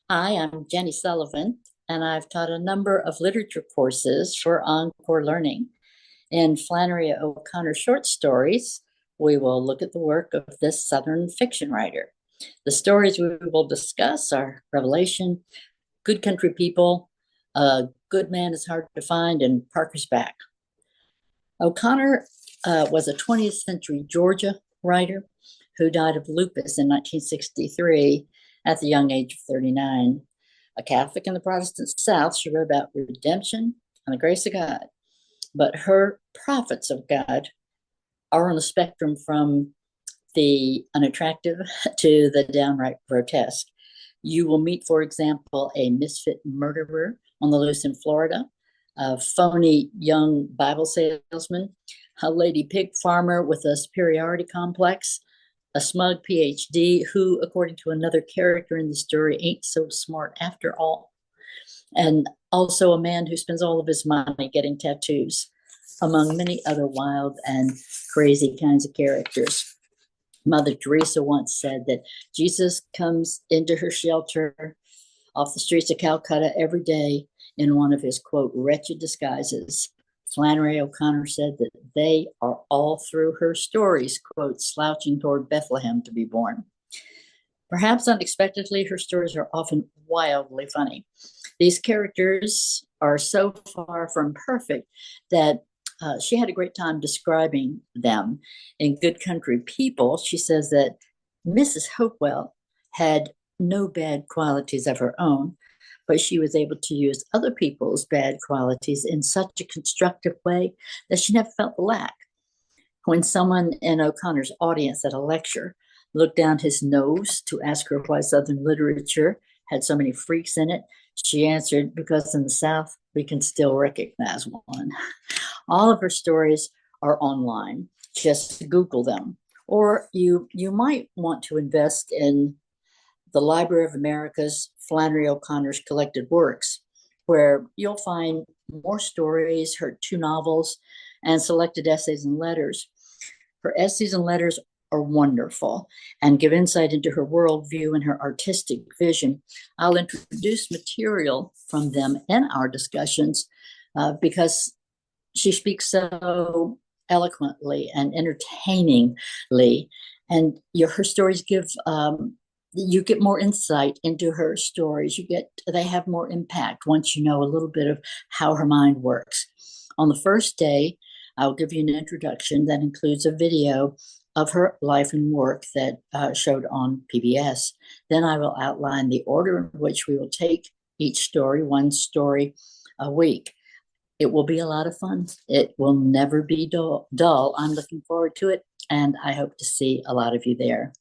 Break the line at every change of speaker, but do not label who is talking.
Hi, I'm Jenny Sullivan, and I've taught a number of literature courses for Encore Learning. In Flannery O'Connor short stories, we will look at the work of this Southern fiction writer. The stories we will discuss are Revelation, Good Country People, A Good Man is Hard to Find, and Parker's Back. O'Connor was a 20th century Georgia writer who died of lupus in 1963 at the young age of 39. A Catholic in the Protestant South, she wrote about redemption and the grace of God. But her prophets of God are on the spectrum from the unattractive to the downright grotesque. You will meet, for example, a misfit murderer on the loose in Florida, a phony young Bible salesman, a lady pig farmer with a superiority complex, a smug PhD who, according to another character in the story, ain't so smart after all, and also a man who spends all of his money getting tattoos, among many other wild and crazy kinds of characters. Mother Teresa once said that Jesus comes into her shelter off the streets of Calcutta every day in one of his, quote, wretched disguises. Flannery O'Connor said that they are all through her stories, quote, slouching toward Bethlehem to be born. Perhaps unexpectedly, her stories are often wildly funny. These characters are so far from perfect that she had a great time describing them. In Good Country People, she says that Mrs. Hopewell had no bad qualities of her own, but she was able to use other people's bad qualities in such a constructive way that she never felt the lack. When someone in O'Connor's audience at a lecture looked down his nose to ask her why Southern literature had so many freaks in it, she answered, because in the South, we can still recognize one. All of her stories are online. Just Google them. Or you might want to invest in the Library of America's Flannery O'Connor's collected works, where you'll find more stories, her two novels, and selected essays and letters. Her essays and letters are wonderful and give insight into her worldview and her artistic vision. I'll introduce material from them in our discussions because she speaks so eloquently and entertainingly, and her stories give you get more insight into her stories. They have more impact once you know a little bit of how her mind works. On the first day, I'll give you an introduction that includes a video of her life and work that showed on PBS. Then I will outline the order in which we will take each story, one story a week. It will be a lot of fun. It will never be dull. I'm looking forward to it, and I hope to see a lot of you there.